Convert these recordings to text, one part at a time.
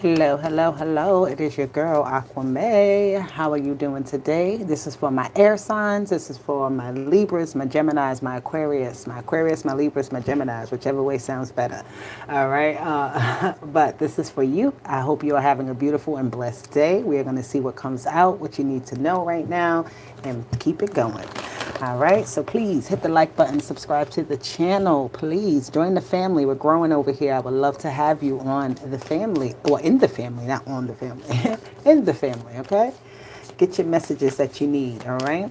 Hello, hello, hello. It is your girl, Aquame. How are you doing today? This is for my air signs. This is for my Libras, my Geminis, my Aquarius, my Libras, my Geminis, whichever way sounds better. All right. But this is for you. I hope you are having a beautiful and blessed day. We are going to see what comes out, what you need to know right now, and keep it going. All right, so please hit the like button, subscribe to the channel. Please join the family. We're growing over here. I would love to have you on the family, or in the family, not on the family, in the family, okay? Get your messages that you need, all right?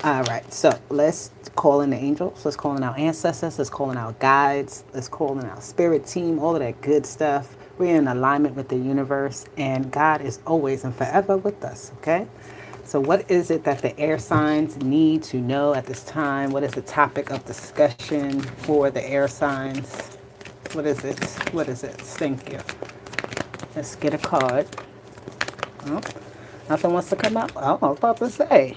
All right, so let's call in the angels. Let's call in our ancestors. Let's call in our guides. Let's call in our spirit team, all of that good stuff. We're in alignment with the universe, and God is always and forever with us, okay? So what is it that the air signs need to know at this time? What is the topic of discussion for the air signs? What is it? What is it? Thank you. Let's get a card. Oh, nothing wants to come out. Oh, I was about to say.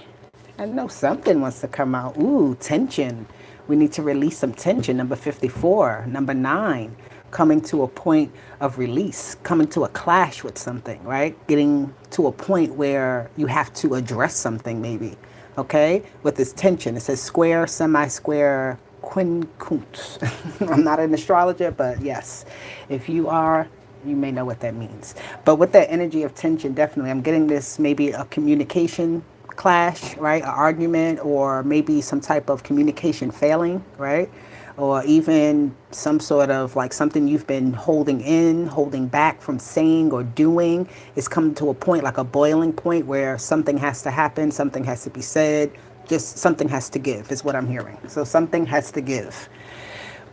I know something wants to come out. Ooh, tension. We need to release some tension. Number 54. Number 9. Coming to a point of release. Coming to a clash with something, right? Getting to a point where you have to address something maybe. Okay? With this tension. It says square, semi-square, quincunx. I'm not an astrologer, but yes. If you are, you may know what that means. But with that energy of tension, definitely, I'm getting this maybe a communication clash, right? An argument, or maybe some type of communication failing, right? Or even some sort of like something you've been holding in, holding back from saying or doing is coming to a point, like a boiling point, where something has to happen, something has to be said, just something has to give, is what I'm hearing. So something has to give.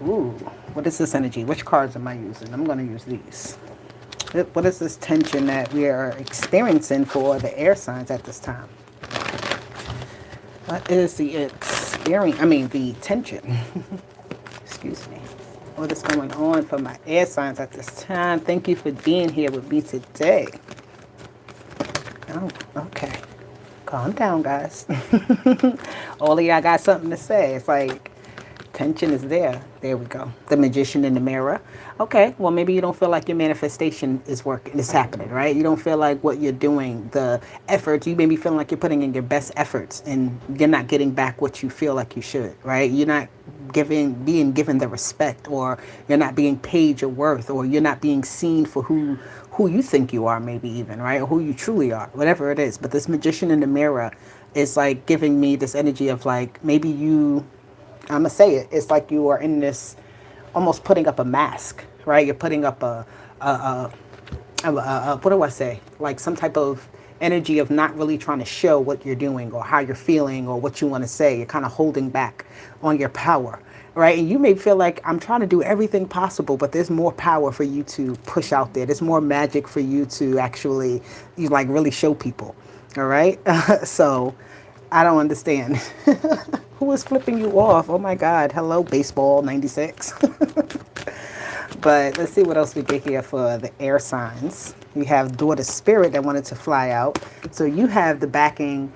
Ooh, what is this energy? Which cards am I using? I'm going to use these. What is this tension that we are experiencing for the air signs at this time? What is the the tension? Excuse me. What is going on for my air signs at this time? Thank you for being here with me today. Oh, okay. Calm down, guys. All of y'all got something to say. It's like tension is there. There we go. The magician in the mirror. Okay, well, maybe you don't feel like your manifestation is working, is happening, right? You don't feel like what you're doing, the efforts, you may be feeling like you're putting in your best efforts and you're not getting back what you feel like you should, right? You're not being given the respect, or you're not being paid your worth, or you're not being seen for who you think you are, maybe even, right? Or who you truly are, whatever it is. But this magician in the mirror is like giving me this energy of like, maybe I'm gonna say it. It's like you are in this, almost putting up a mask, right? You're putting up what do I say? Like some type of energy of not really trying to show what you're doing or how you're feeling or what you want to say. You're kind of holding back on your power, right? And you may feel like I'm trying to do everything possible, but there's more power for you to push out there. There's more magic for you to actually, like really show people. All right. So I don't understand. Who is flipping you off? Oh my God. Hello, baseball 96. But let's see what else we get here for the air signs. You have daughter spirit that wanted to fly out. So you have the backing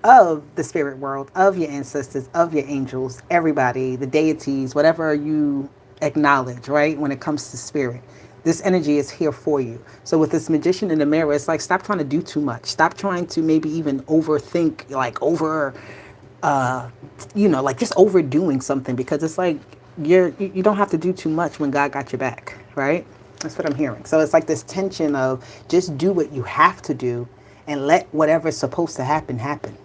of the spirit world, of your ancestors, of your angels, everybody, the deities, whatever you acknowledge, right? When it comes to spirit, this energy is here for you. So with this magician in the mirror, it's like, stop trying to do too much. Stop trying to maybe even overthink, like like just overdoing something, because it's like you don't have to do too much when God got your back, right? That's what I'm hearing. So it's like this tension of just do what you have to do and let whatever's supposed to happen happen.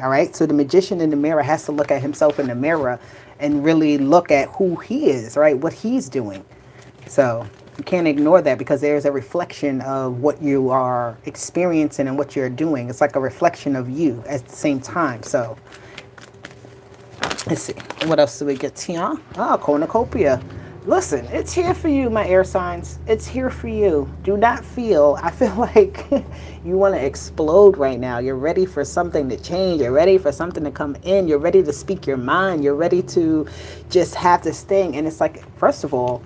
All right. So the magician in the mirror has to look at himself in the mirror and really look at who he is, right? What he's doing. So you can't ignore that, because there's a reflection of what you are experiencing and what you're doing. It's like a reflection of you at the same time. So let's see. What else do we get here? Oh, cornucopia. Listen, it's here for you, my air signs. It's here for you. Do not feel, I feel like you want to explode right now. You're ready for something to change. You're ready for something to come in. You're ready to speak your mind. You're ready to just have this thing. And it's like, first of all,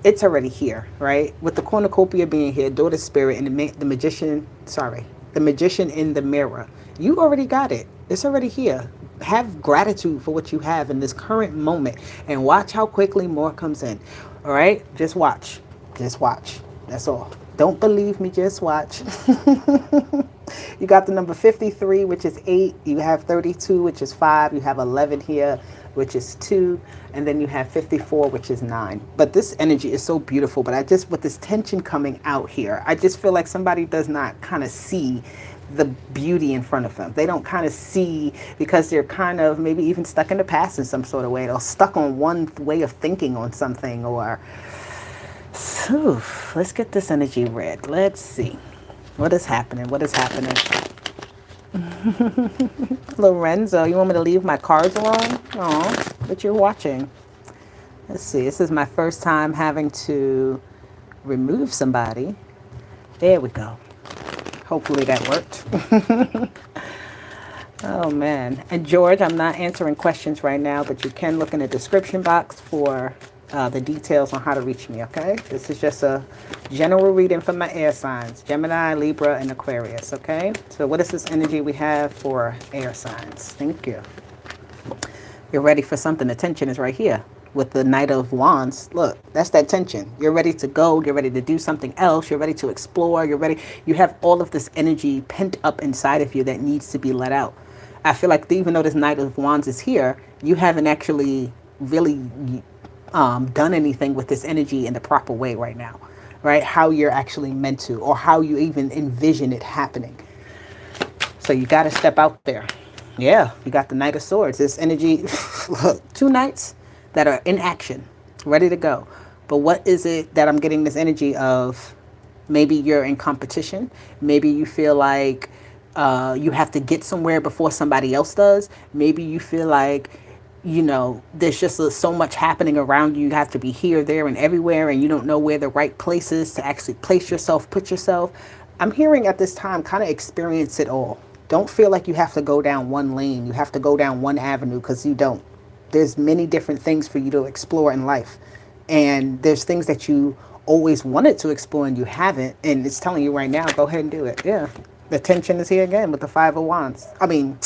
it's already here, right? With the cornucopia being here, daughter spirit, and the magician in the mirror. You already got it. It's already here. Have gratitude for what you have in this current moment, and watch how quickly more comes in. All right? Just watch. Just watch. That's all. Don't believe me, just watch. You got the number 53, which is 8. You have 32, which is 5. You have 11 here, which is 2. And then you have 54, which is 9. But this energy is so beautiful. But I just, with this tension coming out here, I just feel like somebody does not kind of see the beauty in front of them. They don't kind of see, because they're kind of maybe even stuck in the past in some sort of way. They're stuck on one way of thinking on something, or... So, let's get this energy read. Let's see. What is happening? What is happening? Lorenzo, you want me to leave my cards alone? Oh, but you're watching. Let's see. This is my first time having to remove somebody. There we go. Hopefully that worked. Oh, man. And George, I'm not answering questions right now, but you can look in the description box for the details on how to reach me, okay? This is just a general reading for my air signs, Gemini, Libra, and Aquarius, okay? So what is this energy we have for air signs? Thank you. You're ready for something. The tension is right here with the Knight of Wands. Look, that's that tension. You're ready to go. You're ready to do something else. You're ready to explore. You're ready. You have all of this energy pent up inside of you that needs to be let out. I feel like even though this Knight of Wands is here, you haven't actually really done anything with this energy in the proper way right now, right? How you're actually meant to, or how you even envision it happening. So you got to step out there. Yeah, you got the Knight of Swords. This energy, look, 2 knights that are in action, ready to go. But what is it that I'm getting this energy of? Maybe you're in competition. Maybe you feel like you have to get somewhere before somebody else does. Maybe you feel like, you know, there's just so much happening around you. You have to be here, there, and everywhere, and you don't know where the right place is to actually place yourself, put yourself. I'm hearing at this time, kind of experience it all. Don't feel like you have to go down one lane. You have to go down one avenue, because you don't. There's many different things for you to explore in life. And there's things that you always wanted to explore and you haven't. And it's telling you right now, go ahead and do it. Yeah. The tension is here again with the 5 of Wands. I mean,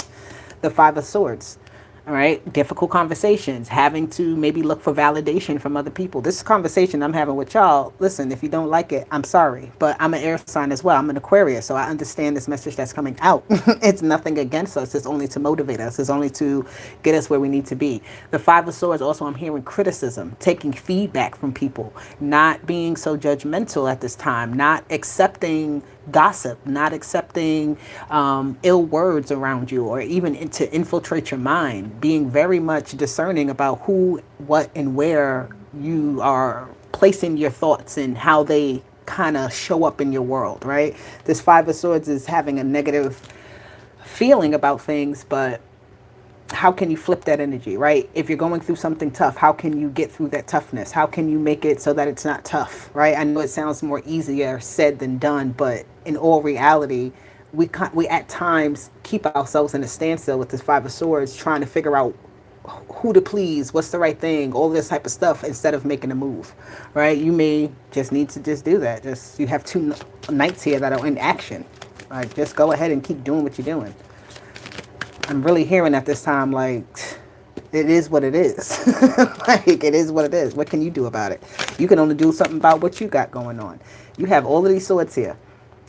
the 5 of Swords. All right. Difficult conversations, having to maybe look for validation from other people. This conversation I'm having with y'all, listen, if you don't like it, I'm sorry, but I'm an air sign as well. I'm an Aquarius, so I understand this message that's coming out. It's nothing against us. It's only to motivate us. It's only to get us where we need to be. The 5 of Swords, also, I'm hearing criticism, taking feedback from people, not being so judgmental at this time, not accepting gossip, not accepting ill words around you, or even to infiltrate your mind, being very much discerning about who, what, and where you are placing your thoughts and how they kind of show up in your world, right? This 5 of Swords is having a negative feeling about things, but how can you flip that energy, right? If you're going through something tough, how can you get through that toughness? How can you make it so that it's not tough, right? I know it sounds more easier said than done, but in all reality, we at times keep ourselves in a standstill with this 5 of Swords, trying to figure out who to please, what's the right thing, all this type of stuff, instead of making a move, right? You may just need to just do that. Just, you have 2 knights here that are in action, right? Just go ahead and keep doing what you're doing. I'm really hearing at this time, like, it is what it is. Like, it is what it is. What can you do about it? You can only do something about what you got going on. You have all of these swords here.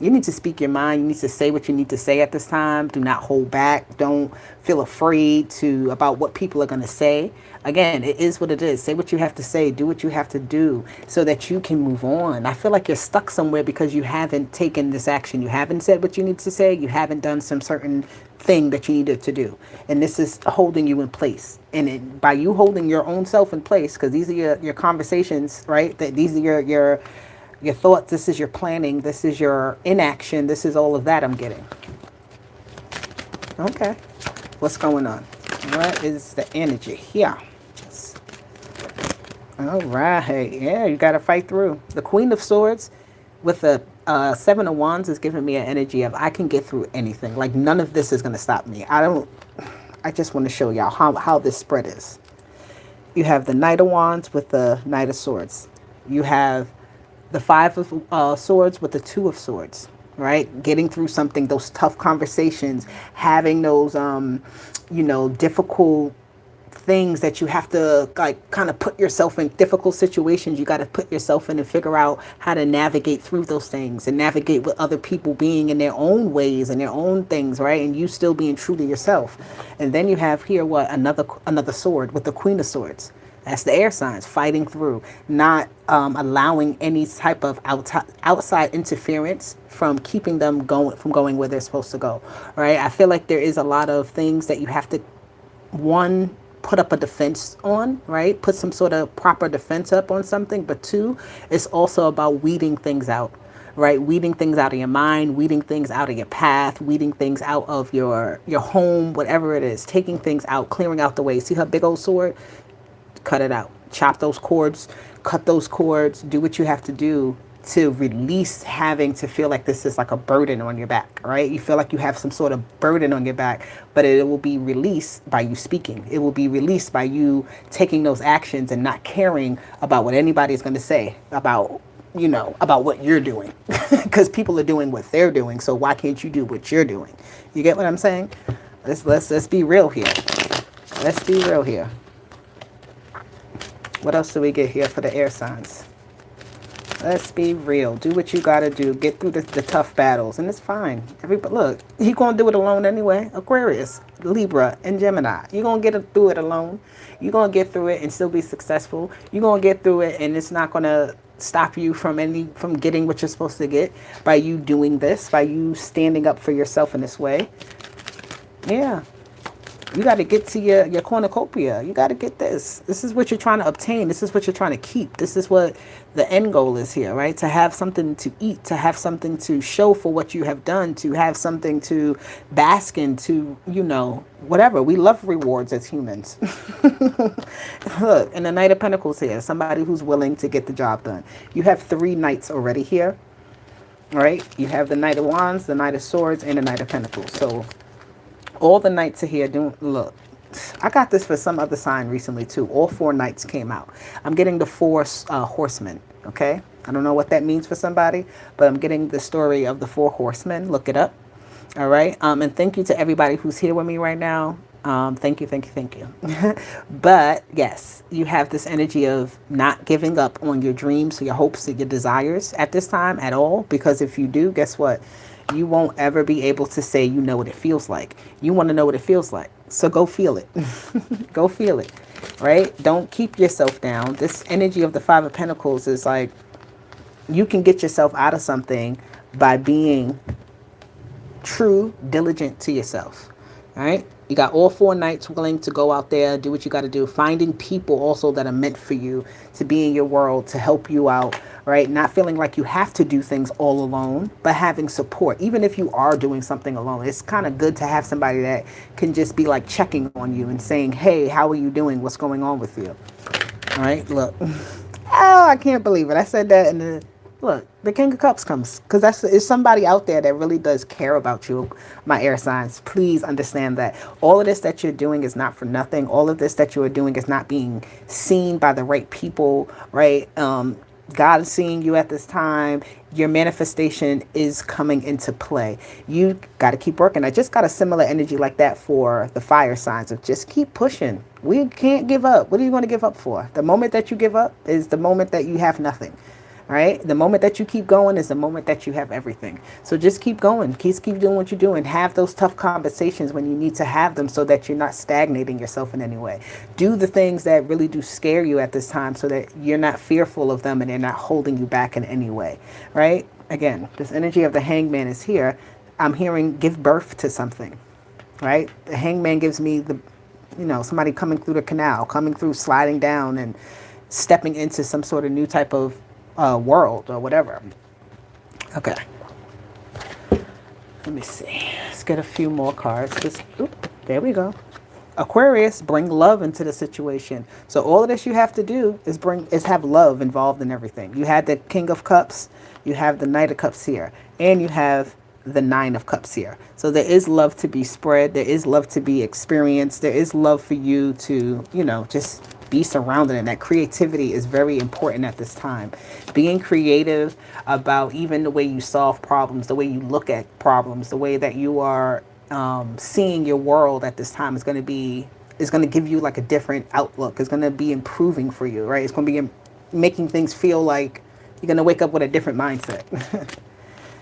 You need to speak your mind. You need to say what you need to say at this time. Do not hold back. Don't feel afraid about what people are going to say. Again, it is what it is. Say what you have to say. Do what you have to do so that you can move on. I feel like you're stuck somewhere because you haven't taken this action. You haven't said what you need to say. You haven't done some certain thing that you needed to do. And this is holding you in place. And by you holding your own self in place, because these are your conversations, right? That these are your thoughts, this is your planning, this is your inaction, this is all of that I'm getting. Okay. What's going on? What is the energy here? All right. Yeah, you got to fight through. The Queen of Swords with the 7 of Wands is giving me an energy of I can get through anything. Like, none of this is going to stop me. I just want to show y'all how this spread is. You have the Knight of Wands with the Knight of Swords. You have the 5 of Swords with the 2 of Swords, right? Getting through something, those tough conversations, having those, difficult things that you have to like kind of put yourself in difficult situations. You got to put yourself in and figure out how to navigate through those things and navigate with other people being in their own ways and their own things, right? And you still being true to yourself. And then you have here what, another sword with the Queen of Swords. That's the air signs fighting through, not allowing any type of outside interference from keeping them going where they're supposed to go, right? I feel like there is a lot of things that you have to, one, put up a defense on, right? Put some sort of proper defense up on something. But two, it's also about weeding things out, right? Weeding things out of your mind, weeding things out of your path, weeding things out of your home, whatever it is, taking things out, clearing out the way. See her big old sword? Cut it out. Chop those cords, cut those cords, do what you have to do to release having to feel like this is like a burden on your back, right? You feel like you have some sort of burden on your back, but it will be released by you speaking. It will be released by you taking those actions and not caring about what anybody is going to say about, you know, about what you're doing, because people are doing what they're doing. So why can't you do what you're doing? You get what I'm saying? Let's be real here. Let's be real here. What else do we get here for the air signs? Let's be real. Do what you got to do. Get through the tough battles. And it's fine. Everybody, look, you're going to do it alone anyway. Aquarius, Libra, and Gemini. You're going to get through it alone. You're going to get through it and still be successful. You're going to get through it, and it's not going to stop you from getting what you're supposed to get by you doing this, by you standing up for yourself in this way. Yeah. You got to get to your cornucopia. You got to get this. This is what you're trying to obtain. This is what you're trying to keep. This is what the end goal is here, right? To have something to eat, to have something to show for what you have done, to have something to bask in, to, you know, whatever. We love rewards as humans. Look, and the Knight of Pentacles here, somebody who's willing to get the job done. You have 3 knights already here, right? You have the Knight of Wands, the Knight of Swords, and the Knight of Pentacles. So all the knights are here doing, look, I got this for some other sign recently too. All 4 knights came out. I'm getting the 4 horsemen, okay? I don't know what that means for somebody, but I'm getting the story of the 4 horsemen. Look it up, all right? And thank you to everybody who's here with me right now. Thank you, thank you, thank you. But yes, you have this energy of not giving up on your dreams, your hopes, and your desires at this time at all. Because if you do, guess what? You won't ever be able to say you know what it feels like. You want to know what it feels like. So go feel it. Go feel it, right? Don't keep yourself down. This energy of the 5 of Pentacles is like, you can get yourself out of something by being true, diligent to yourself, all right? You got all 4 knights willing to go out there, do what you got to do. Finding people also that are meant for you, to be in your world, to help you out, right? Not feeling like you have to do things all alone, but having support. Even if you are doing something alone, it's kind of good to have somebody that can just be like checking on you and saying, hey, how are you doing? What's going on with you? All right, look. Oh, I can't believe it. I said that and then, look, the King of Cups comes, because it's somebody out there that really does care about you, my air signs. Please understand that all of this that you're doing is not for nothing. All of this that you are doing is not being seen by the right people, right? God is seeing you at this time. Your manifestation is coming into play. You got to keep working. I just got a similar energy like that for the fire signs of just keep pushing. We can't give up. What are you going to give up for? The moment that you give up is the moment that you have nothing. Right? The moment that you keep going is the moment that you have everything. So just keep going. Keep doing what you're doing. Have those tough conversations when you need to have them so that you're not stagnating yourself in any way. Do the things that really do scare you at this time so that you're not fearful of them and they're not holding you back in any way. Right? Again, this energy of the Hangman is here. I'm hearing give birth to something. Right? The Hangman gives me the, you know, somebody coming through the canal, coming through, sliding down and stepping into some sort of new type of world or whatever. Okay. Let me see. Let's get a few more cards. There we go. Aquarius, bring love into the situation. So all of this you have to do is have love involved in everything. You had the King of Cups, you have the Knight of Cups here, and you have the 9 of Cups here. So there is love to be spread. There is love to be experienced. There is love for you to, you know, just be surrounded in. That creativity is very important at this time. Being creative about even the way you solve problems, the way you look at problems, the way that you are seeing your world at this time is going to be is going to give you like a different outlook. It's going to be improving for you, right? It's going to be making things feel like you're going to wake up with a different mindset.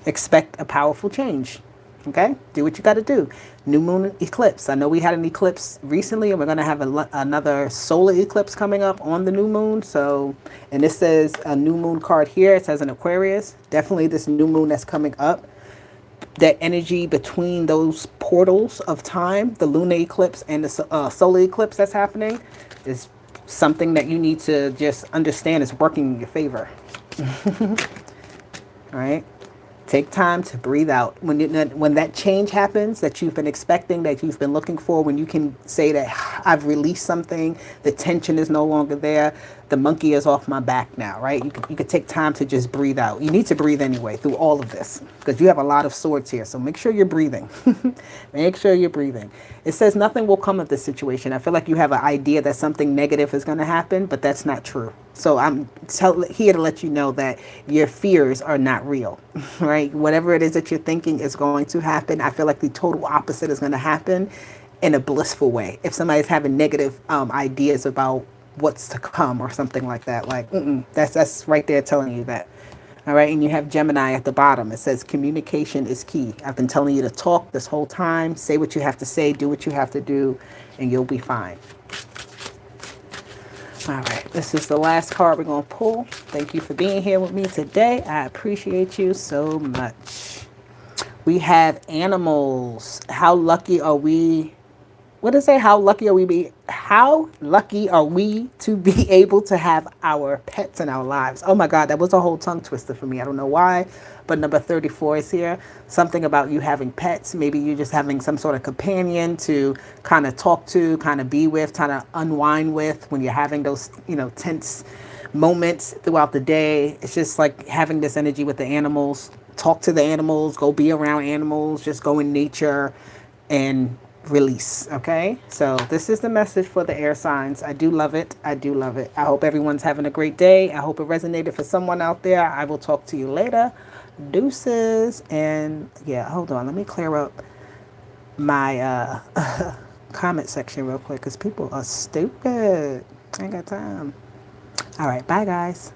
Expect a powerful change. Okay? Do what you got to do. New moon eclipse. I know we had an eclipse recently, and we're going to have another solar eclipse coming up on the new moon. So, and this says a new moon card here. It says an Aquarius. Definitely this new moon that's coming up. That energy between those portals of time, the lunar eclipse and the solar eclipse that's happening, is something that you need to just understand is working in your favor. All right? Take time to breathe out. When that change happens that you've been expecting, that you've been looking for, when you can say that I've released something, the tension is no longer there, the monkey is off my back now, right? You could take time to just breathe out. You need to breathe anyway through all of this because you have a lot of swords here. So make sure you're breathing. Make sure you're breathing. It says nothing will come of this situation. I feel like you have an idea that something negative is going to happen, but that's not true. So I'm here to let you know that your fears are not real, right? Whatever it is that you're thinking is going to happen, I feel like the total opposite is going to happen in a blissful way. If somebody's having negative ideas about what's to come or something like that, like that's right there telling you that. All right, and you have Gemini at the bottom. It says communication is key. I've been telling you to talk this whole time. Say what you have to say, do what you have to do, and you'll be fine. All right, this is the last card we're going to pull. Thank you for being here with me today. I appreciate you so much. We have animals. How lucky are we? What does it say? How lucky are we to be able to have our pets in our lives? Oh my God, that was a whole tongue twister for me. I don't know why, but number 34 is here. Something about you having pets. Maybe you're just having some sort of companion to kind of talk to, kind of be with, kind of unwind with when you're having those, tense moments throughout the day. It's just like having this energy with the animals. Talk to the animals, go be around animals, just go in nature and release. Okay, so this is the message for the air signs. I do love it. I do love it. I hope everyone's having a great day. I hope it resonated for someone out there. I will talk to you later. Deuces. And yeah, hold on, let me clear up my comment section real quick because people are stupid. I ain't got time. All right, bye guys.